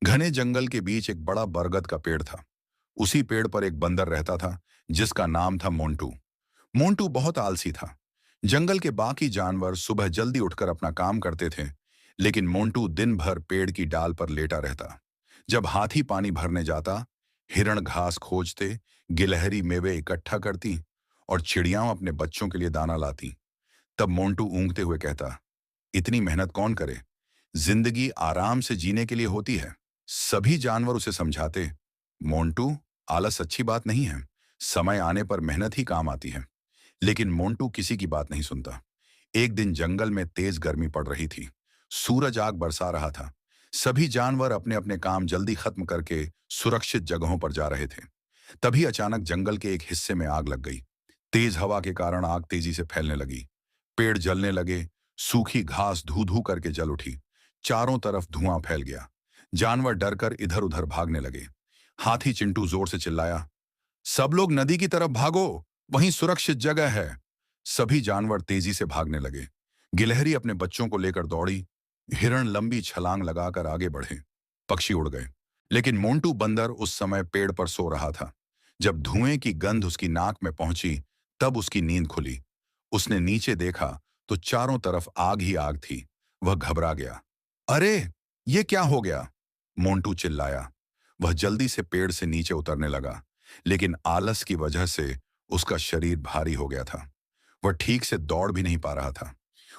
घने जंगल के बीच एक बड़ा बरगद का पेड़ था। उसी पेड़ पर एक बंदर रहता था जिसका नाम था मोंटू। मोंटू बहुत आलसी था। जंगल के बाकी जानवर सुबह जल्दी उठकर अपना काम करते थे, लेकिन मोंटू दिन भर पेड़ की डाल पर लेटा रहता। जब हाथी पानी भरने जाता, हिरण घास खोजते, गिलहरी मेवे इकट्ठा करती और चिड़ियां अपने बच्चों के लिए दाना लाती, तब मोंटू ऊँघते हुए कहता, इतनी मेहनत कौन करे? जिंदगी आराम से जीने के लिए होती है। सभी जानवर उसे समझाते, मोंटू, आलस अच्छी बात नहीं है। समय आने पर मेहनत ही काम आती है। लेकिन मोंटू किसी की बात नहीं सुनता। एक दिन जंगल में तेज गर्मी पड़ रही थी। सूरज आग बरसा रहा था। सभी जानवर अपने अपने काम जल्दी खत्म करके सुरक्षित जगहों पर जा रहे थे। तभी अचानक जंगल के एक हिस्से में आग लग गई। तेज हवा के कारण आग तेजी से फैलने लगी। पेड़ जलने लगे। सूखी घास धू धू करके जल उठी। चारों तरफ धुआं फैल गया। जानवर डरकर इधर उधर भागने लगे। हाथी चिंटू जोर से चिल्लाया, सब लोग नदी की तरफ भागो, वहीं सुरक्षित जगह है। सभी जानवर तेजी से भागने लगे। गिलहरी अपने बच्चों को लेकर दौड़ी। हिरण लंबी छलांग लगाकर आगे बढ़े। पक्षी उड़ गए। लेकिन मोंटू बंदर उस समय पेड़ पर सो रहा था। जब धुएं की गंध उसकी नाक में पहुंची, तब उसकी नींद खुली। उसने नीचे देखा तो चारों तरफ आग ही आग थी। वह घबरा गया। अरे, ये क्या हो गया? मोंटू चिल्लाया। वह जल्दी से पेड़ से नीचे उतरने लगा, लेकिन आलस की वजह से उसका शरीर भारी हो गया था। वह ठीक से दौड़ भी नहीं पा रहा था।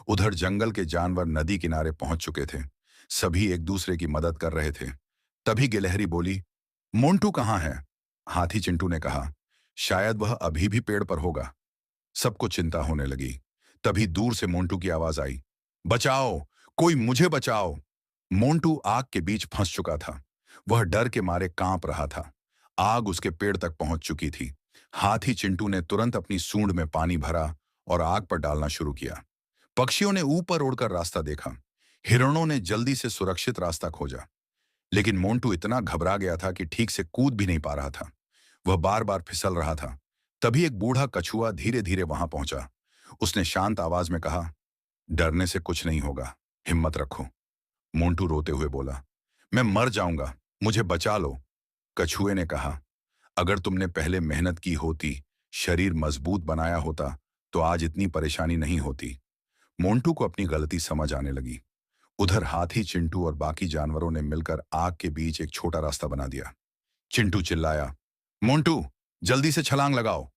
उधर जंगल के जानवर नदी किनारे पहुंच चुके थे। सभी एक दूसरे की मदद कर रहे थे। तभी गिलहरी बोली, मोंटू कहाँ है? हाथी चिंटू ने कहा, शायद वह अभी भी पेड़ पर होगा। सबको चिंता होने लगी। तभी दूर से मोंटू की आवाज आई, बचाओ, कोई मुझे बचाओ। मोंटू आग के बीच फंस चुका था। वह डर के मारे कांप रहा था। आग उसके पेड़ तक पहुंच चुकी थी। हाथी चिंटू ने तुरंत अपनी सूंड में पानी भरा और आग पर डालना शुरू किया। पक्षियों ने ऊपर उड़कर रास्ता देखा। हिरणों ने जल्दी से सुरक्षित रास्ता खोजा। लेकिन मोंटू इतना घबरा गया था कि ठीक से कूद भी नहीं पा रहा था। वह बार बार फिसल रहा था। तभी एक बूढ़ा कछुआ धीरे धीरे वहां पहुंचा। उसने शांत आवाज में कहा, डरने से कुछ नहीं होगा, हिम्मत रखो। मोंटू रोते हुए बोला, मैं मर जाऊंगा, मुझे बचा लो। कछुए ने कहा, अगर तुमने पहले मेहनत की होती, शरीर मजबूत बनाया होता, तो आज इतनी परेशानी नहीं होती। मोंटू को अपनी गलती समझ आने लगी। उधर हाथी चिंटू और बाकी जानवरों ने मिलकर आग के बीच एक छोटा रास्ता बना दिया। चिंटू चिल्लाया, मोंटू, जल्दी से छलांग लगाओ।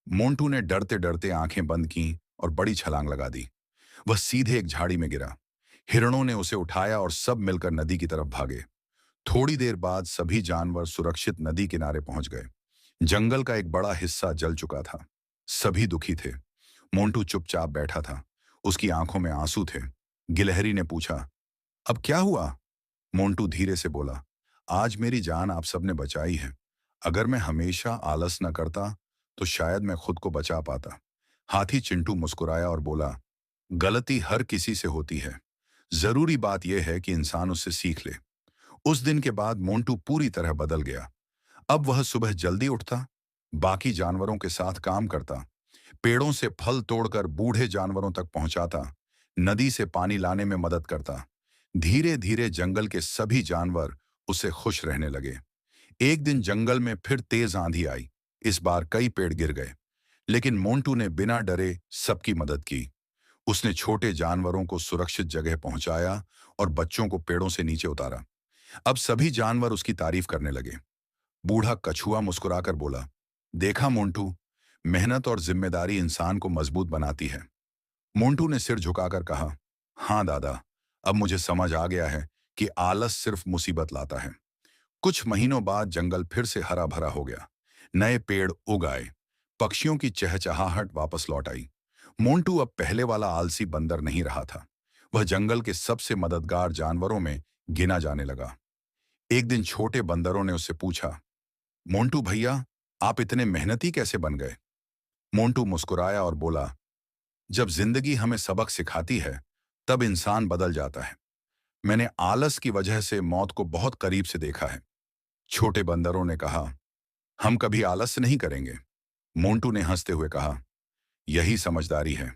मोंटू ने डरते डरते आंखें बंद की और बड़ी छलांग लगा दी। वह सीधे एक झाड़ी में गिरा। हिरणों ने उसे उठाया और सब मिलकर नदी की तरफ भागे। थोड़ी देर बाद सभी जानवर सुरक्षित नदी किनारे पहुंच गए। जंगल का एक बड़ा हिस्सा जल चुका था। सभी दुखी थे। मोंटू चुपचाप बैठा था। उसकी आंखों में आंसू थे। गिलहरी ने पूछा, अब क्या हुआ? मोंटू धीरे से बोला, आज मेरी जान आप सबने बचाई है। अगर मैं हमेशा आलस न करता, तो शायद मैं खुद को बचा पाता। हाथी चिंटू मुस्कुराया और बोला, गलती हर किसी से होती है। जरूरी बात यह है कि इंसान उससे सीख ले। उस दिन के बाद मोंटू पूरी तरह बदल गया। अब वह सुबह जल्दी उठता, बाकी जानवरों के साथ काम करता, पेड़ों से फल तोड़कर बूढ़े जानवरों तक पहुंचाता, नदी से पानी लाने में मदद करता। धीरे धीरे जंगल के सभी जानवर उससे खुश रहने लगे। एक दिन जंगल में फिर तेज आंधी आई। इस बार कई पेड़ गिर गए, लेकिन मोंटू ने बिना डरे सबकी मदद की। उसने छोटे जानवरों को सुरक्षित जगह पहुंचाया और बच्चों को पेड़ों से नीचे उतारा। अब सभी जानवर उसकी तारीफ करने लगे। बूढ़ा कछुआ मुस्कुराकर बोला, देखा मोंटू, मेहनत और जिम्मेदारी इंसान को मजबूत बनाती है। मोंटू ने सिर झुकाकर कहा, हाँ दादा, अब मुझे समझ आ गया है कि आलस सिर्फ मुसीबत लाता है। कुछ महीनों बाद जंगल फिर से हरा भरा हो गया। नए पेड़ उग आए। पक्षियों की चहचहाहट वापस लौट आई। मोंटू अब पहले वाला आलसी बंदर नहीं रहा था। वह जंगल के सबसे मददगार जानवरों में गिना जाने लगा। एक दिन छोटे बंदरों ने उससे पूछा, मोंटू भैया, आप इतने मेहनती कैसे बन गए? मोंटू मुस्कुराया और बोला, जब जिंदगी हमें सबक सिखाती है, तब इंसान बदल जाता है। मैंने आलस की वजह से मौत को बहुत करीब से देखा है। छोटे बंदरों ने कहा, हम कभी आलस नहीं करेंगे। मोंटू ने हंसते हुए कहा, यही समझदारी है।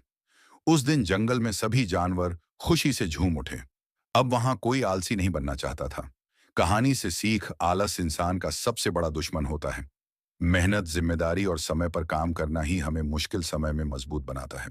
उस दिन जंगल में सभी जानवर खुशी से झूम उठे। अब वहां कोई आलसी नहीं बनना चाहता था। कहानी से सीख आलस इंसान का सबसे बड़ा दुश्मन होता है। मेहनत, जिम्मेदारी और समय पर काम करना ही हमें मुश्किल समय में मजबूत बनाता है।